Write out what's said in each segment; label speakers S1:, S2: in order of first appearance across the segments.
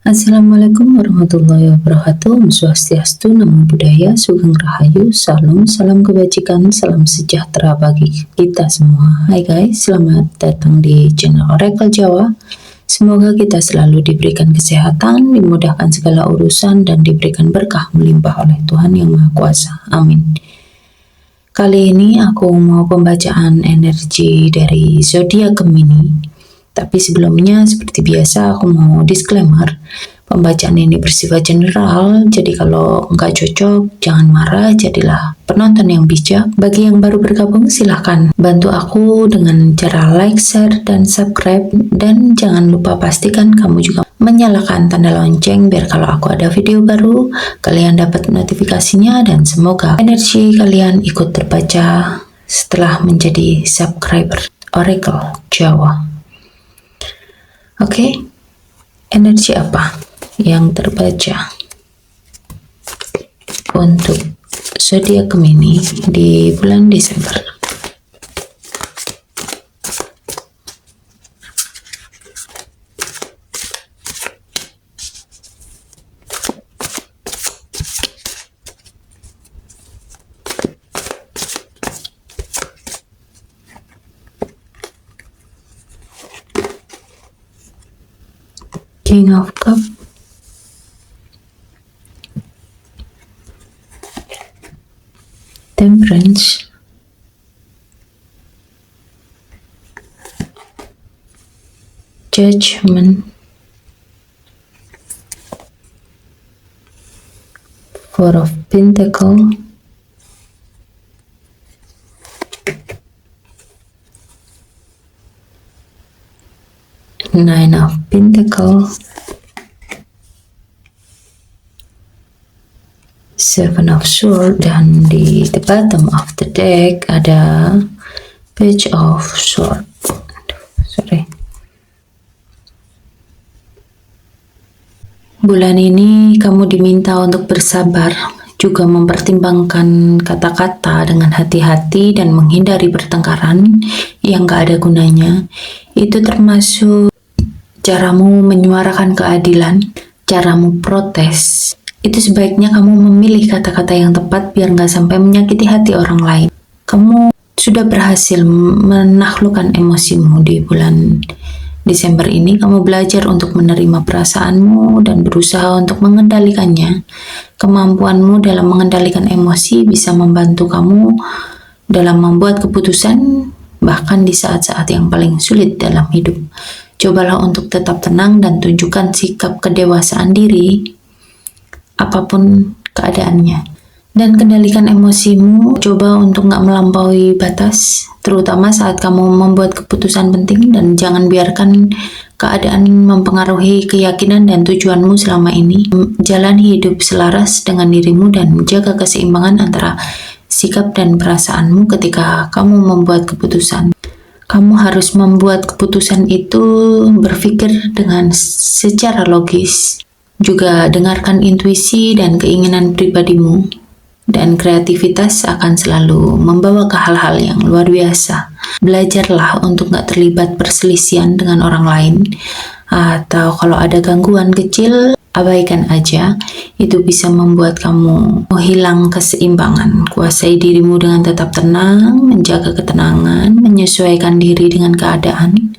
S1: Assalamualaikum warahmatullahi wabarakatuh. Om Swastiastu, Namo Buddhaya, Sugeng Rahayu, Salam, salam kebajikan, salam sejahtera bagi kita semua. Hai guys, selamat datang di channel Oracle Jawa. Semoga kita selalu diberikan kesehatan, dimudahkan segala urusan, dan diberikan berkah melimpah oleh Tuhan Yang Maha Kuasa. Amin. Kali ini aku mau pembacaan energi dari zodiak Gemini. Tapi sebelumnya, seperti biasa, aku mau disclaimer. Pembacaan ini bersifat general, jadi kalau nggak cocok, jangan marah, jadilah penonton yang bijak. Bagi yang baru bergabung, silahkan bantu aku dengan cara like, share, dan subscribe. Dan jangan lupa pastikan kamu juga menyalakan tanda lonceng, biar kalau aku ada video baru, kalian dapat notifikasinya, dan semoga energi kalian ikut terbaca setelah menjadi subscriber Oracle Jawa. Oke, energi apa yang terbaca untuk zodiak Gemini di bulan Desember? King of Cups, Temperance, Judgment, Four of Pentacles, Nine of Pentacles, Seven of Swords, dan di the bottom of the deck ada Page of Swords. Bulan ini kamu diminta untuk bersabar, juga mempertimbangkan kata-kata dengan hati-hati dan menghindari pertengkaran yang gak ada gunanya. Itu termasuk caramu menyuarakan keadilan, caramu protes. Itu sebaiknya kamu memilih kata-kata yang tepat biar gak sampai menyakiti hati orang lain. Kamu sudah berhasil menaklukkan emosimu di bulan Desember ini. Kamu belajar untuk menerima perasaanmu dan berusaha untuk mengendalikannya. Kemampuanmu dalam mengendalikan emosi bisa membantu kamu dalam membuat keputusan, bahkan di saat-saat yang paling sulit dalam hidup. Cobalah untuk tetap tenang dan tunjukkan sikap kedewasaan diri, apapun keadaannya. Dan kendalikan emosimu, coba untuk nggak melampaui batas, terutama saat kamu membuat keputusan penting, dan jangan biarkan keadaan mempengaruhi keyakinan dan tujuanmu selama ini. Jalani hidup selaras dengan dirimu dan menjaga keseimbangan antara sikap dan perasaanmu ketika kamu membuat keputusan. Kamu harus membuat keputusan itu berpikir dengan secara logis. Juga dengarkan intuisi dan keinginan pribadimu, dan kreativitas akan selalu membawa ke hal-hal yang luar biasa. Belajarlah untuk gak terlibat perselisihan dengan orang lain, atau kalau ada gangguan kecil, abaikan aja. Itu bisa membuat kamu hilang keseimbangan. Kuasai dirimu dengan tetap tenang, menjaga ketenangan, menyesuaikan diri dengan keadaan.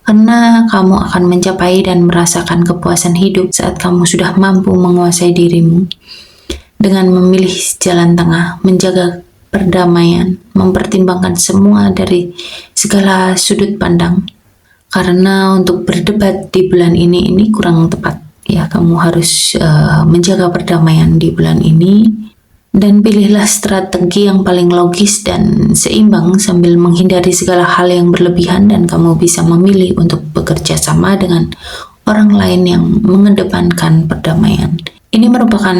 S1: Karena kamu akan mencapai dan merasakan kepuasan hidup saat kamu sudah mampu menguasai dirimu. Dengan memilih jalan tengah, menjaga perdamaian, mempertimbangkan semua dari segala sudut pandang. Karena untuk berdebat di bulan ini kurang tepat. Ya, kamu harus menjaga perdamaian di bulan ini. Dan pilihlah strategi yang paling logis dan seimbang sambil menghindari segala hal yang berlebihan, dan kamu bisa memilih untuk bekerja sama dengan orang lain yang mengedepankan perdamaian. Ini merupakan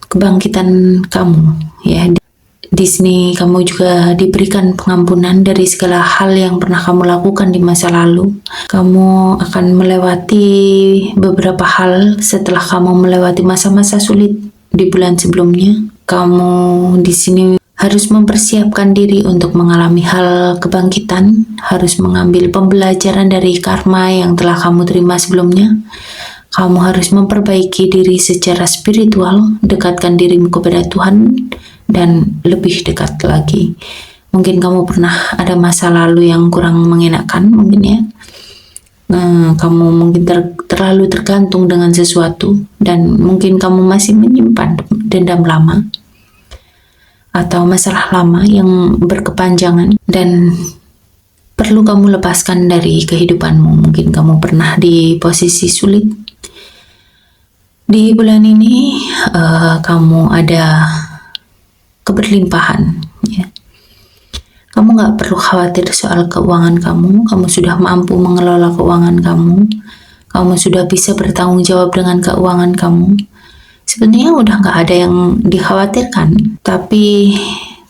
S1: kebangkitan kamu, ya. Di sini kamu juga diberikan pengampunan dari segala hal yang pernah kamu lakukan di masa lalu. Kamu akan melewati beberapa hal setelah kamu melewati masa-masa sulit di bulan sebelumnya. Kamu di sini harus mempersiapkan diri untuk mengalami hal kebangkitan, harus mengambil pembelajaran dari karma yang telah kamu terima sebelumnya. Kamu harus memperbaiki diri secara spiritual, dekatkan dirimu kepada Tuhan, dan lebih dekat lagi. Mungkin kamu pernah ada masa lalu yang kurang mengenakan, mungkin ya. Kamu mungkin terlalu tergantung dengan sesuatu, dan mungkin kamu masih menyimpan dendam lama atau masalah lama yang berkepanjangan dan perlu kamu lepaskan dari kehidupanmu. Mungkin kamu pernah di posisi sulit. Di bulan ini kamu ada keberlimpahan, ya. Kamu gak perlu khawatir soal keuangan kamu. Kamu sudah mampu mengelola keuangan kamu. Kamu sudah bisa bertanggung jawab dengan keuangan kamu. Sebenarnya udah gak ada yang dikhawatirkan. Tapi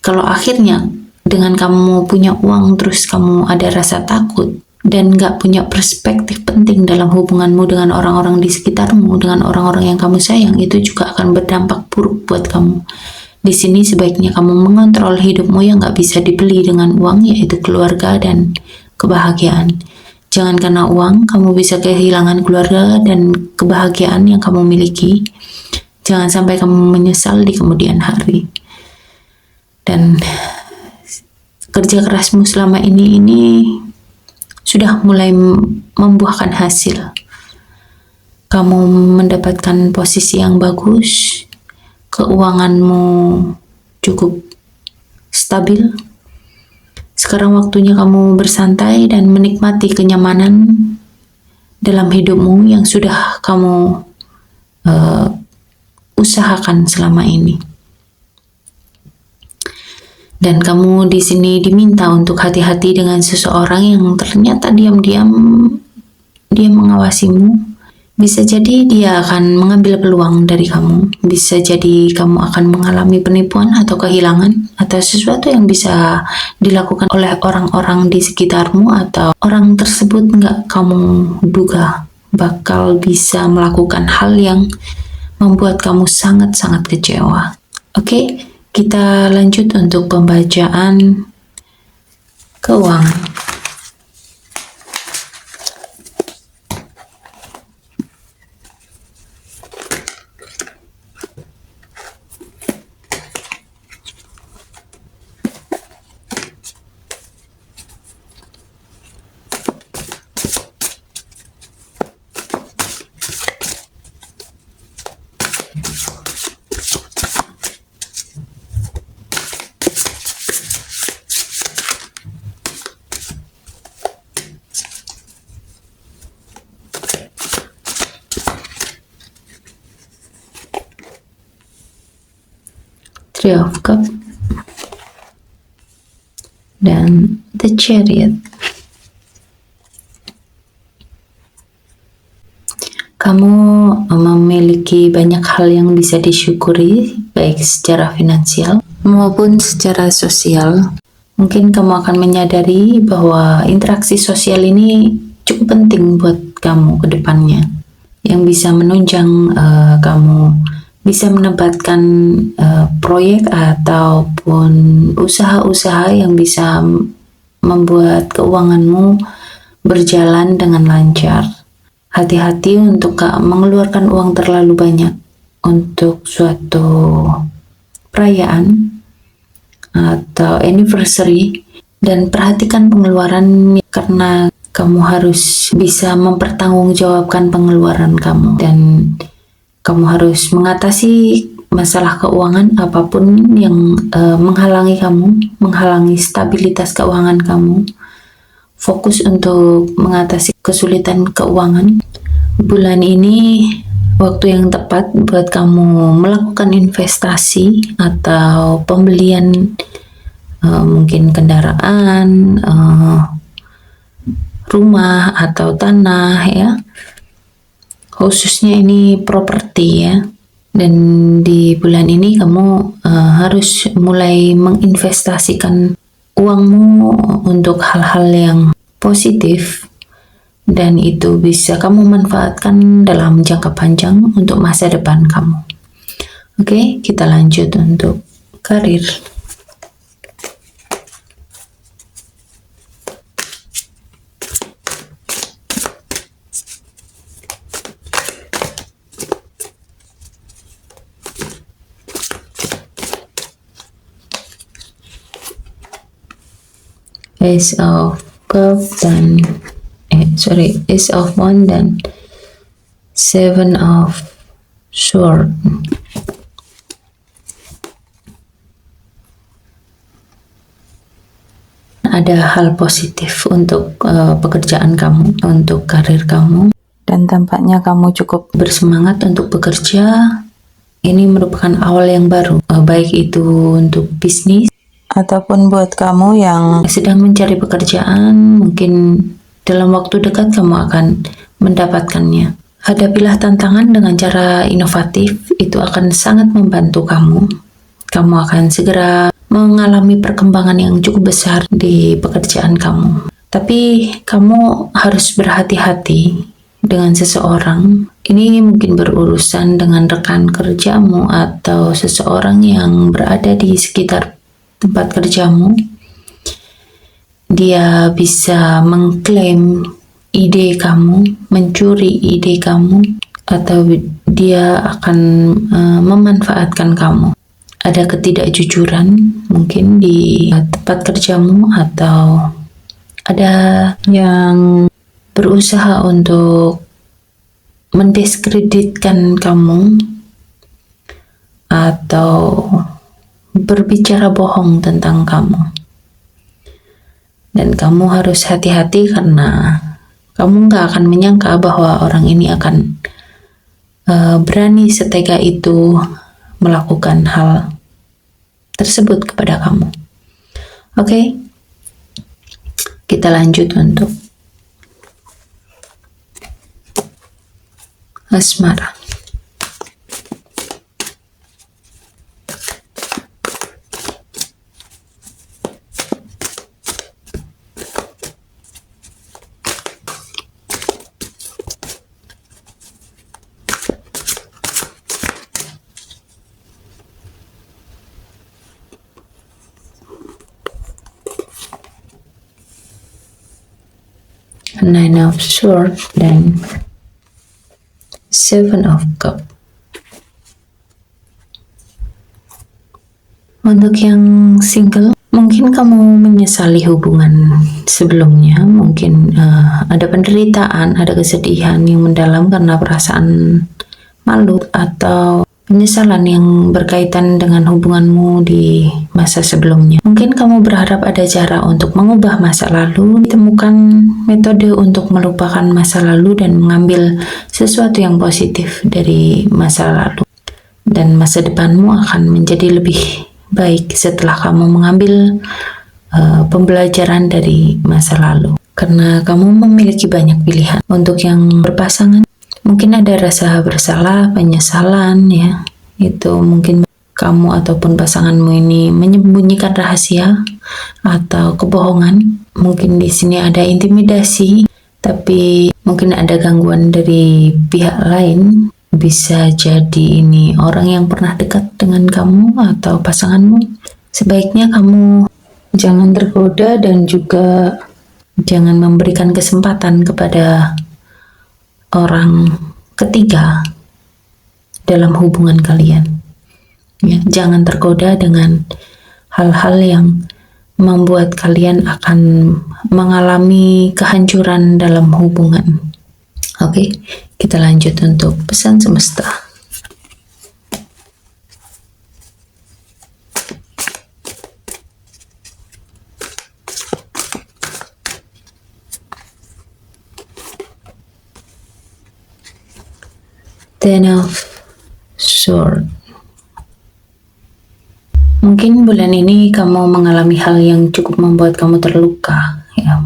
S1: kalau akhirnya dengan kamu punya uang terus kamu ada rasa takut dan gak punya perspektif penting dalam hubunganmu dengan orang-orang di sekitarmu, dengan orang-orang yang kamu sayang, itu juga akan berdampak buruk buat kamu. Di sini sebaiknya kamu mengontrol hidupmu yang gak bisa dibeli dengan uang, yaitu keluarga dan kebahagiaan. Jangan karena uang kamu bisa kehilangan keluarga dan kebahagiaan yang kamu miliki. Jangan sampai kamu menyesal di kemudian hari. Dan kerja kerasmu selama ini sudah mulai membuahkan hasil. Kamu mendapatkan posisi yang bagus, keuanganmu cukup stabil. Sekarang waktunya kamu bersantai dan menikmati kenyamanan dalam hidupmu yang sudah kamu usahakan selama ini. Dan kamu di sini diminta untuk hati-hati dengan seseorang yang ternyata diam-diam dia mengawasimu. Bisa jadi dia akan mengambil peluang dari kamu. Bisa jadi kamu akan mengalami penipuan atau kehilangan atau sesuatu yang bisa dilakukan oleh orang-orang di sekitarmu atau orang tersebut nggak kamu duga bakal bisa melakukan hal yang membuat kamu sangat-sangat kecewa. Oke? Kita lanjut untuk pembacaan keuangan. Three of Cups dan The Chariot. Kamu memiliki banyak hal yang bisa disyukuri, baik secara finansial maupun secara sosial. Mungkin kamu akan menyadari bahwa interaksi sosial ini cukup penting buat kamu ke depannya, yang bisa menunjang kamu bisa menempatkan proyek ataupun usaha-usaha yang bisa membuat keuanganmu berjalan dengan lancar. Hati-hati untuk gak mengeluarkan uang terlalu banyak untuk suatu perayaan atau anniversary, dan perhatikan pengeluaran karena kamu harus bisa mempertanggungjawabkan pengeluaran kamu dan kamu harus mengatasi masalah keuangan apapun yang menghalangi kamu, menghalangi stabilitas keuangan kamu. Fokus untuk mengatasi kesulitan keuangan. Bulan ini waktu yang tepat buat kamu melakukan investasi atau pembelian mungkin kendaraan, rumah atau tanah, ya. Khususnya ini properti, ya. Dan di bulan ini kamu harus mulai menginvestasikan uangmu untuk hal-hal yang positif, dan itu bisa kamu manfaatkan dalam jangka panjang untuk masa depan kamu. Oke, kita lanjut untuk karir. Ace of Cup dan Ace of Wand dan Seven of Sword. Ada hal positif untuk pekerjaan kamu, untuk karir kamu, dan tampaknya kamu cukup bersemangat untuk bekerja. Ini merupakan awal yang baru, baik itu untuk bisnis ataupun buat kamu yang sedang mencari pekerjaan. Mungkin dalam waktu dekat kamu akan mendapatkannya. Hadapilah tantangan dengan cara inovatif, itu akan sangat membantu kamu. Kamu akan segera mengalami perkembangan yang cukup besar di pekerjaan kamu. Tapi kamu harus berhati-hati dengan seseorang. Ini mungkin berurusan dengan rekan kerjamu atau seseorang yang berada di sekitar tempat kerjamu. Dia bisa mengklaim ide kamu, mencuri ide kamu, atau dia akan memanfaatkan kamu. Ada ketidakjujuran mungkin di tempat kerjamu, atau ada yang berusaha untuk mendiskreditkan kamu atau berbicara bohong tentang kamu. Dan kamu harus hati-hati karena kamu nggak akan menyangka bahwa orang ini akan berani setega itu melakukan hal tersebut kepada kamu. Oke, kita lanjut untuk asmara. Nine of Swords dan Seven of Cup. Untuk yang single, mungkin kamu menyesali hubungan sebelumnya. Mungkin ada penderitaan, ada kesedihan yang mendalam karena perasaan malu atau penyesalan yang berkaitan dengan hubunganmu di masa sebelumnya. Mungkin kamu berharap ada cara untuk mengubah masa lalu, ditemukan metode untuk melupakan masa lalu dan mengambil sesuatu yang positif dari masa lalu. Dan masa depanmu akan menjadi lebih baik setelah kamu mengambil pembelajaran dari masa lalu. Karena kamu memiliki banyak pilihan. Untuk yang berpasangan, mungkin ada rasa bersalah, penyesalan ya. Itu mungkin kamu ataupun pasanganmu ini menyembunyikan rahasia atau kebohongan. Mungkin di sini ada intimidasi, tapi mungkin ada gangguan dari pihak lain. Bisa jadi ini orang yang pernah dekat dengan kamu atau pasanganmu. Sebaiknya kamu jangan tergoda dan juga jangan memberikan kesempatan kepada orang ketiga dalam hubungan kalian. Ya, jangan tergoda dengan hal-hal yang membuat kalian akan mengalami kehancuran dalam hubungan. Oke, kita lanjut untuk pesan semesta. Ten of Swords. Mungkin bulan ini kamu mengalami hal yang cukup membuat kamu terluka, ya,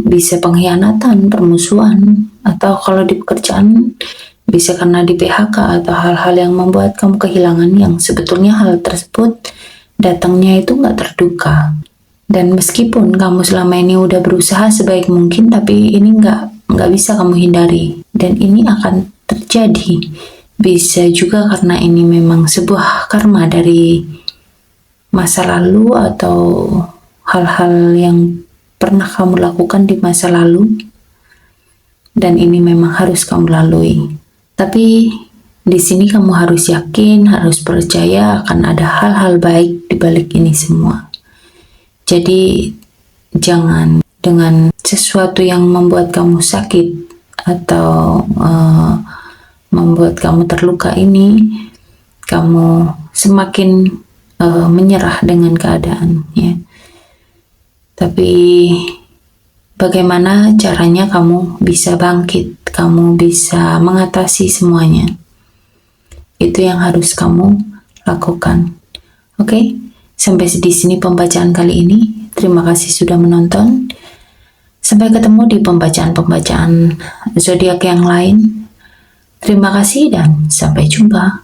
S1: bisa pengkhianatan, permusuhan, atau kalau di pekerjaan bisa karena di PHK atau hal-hal yang membuat kamu kehilangan yang sebetulnya hal tersebut datangnya itu nggak terduga. Dan meskipun kamu selama ini udah berusaha sebaik mungkin, tapi ini nggak bisa kamu hindari. Dan ini akan terjadi. Bisa juga karena ini memang sebuah karma dari masa lalu atau hal-hal yang pernah kamu lakukan di masa lalu, dan ini memang harus kamu lalui. Tapi di sini kamu harus yakin, harus percaya akan ada hal-hal baik di balik ini semua. Jadi Jangan dengan sesuatu yang membuat kamu sakit atau membuat kamu terluka ini, kamu semakin menyerah dengan keadaan, ya. Tapi bagaimana caranya kamu bisa bangkit, kamu bisa mengatasi semuanya? Itu yang harus kamu lakukan. Oke, sampai di sini pembacaan kali ini. Terima kasih sudah menonton. Sampai ketemu di pembacaan-pembacaan zodiak yang lain. Terima kasih dan sampai jumpa.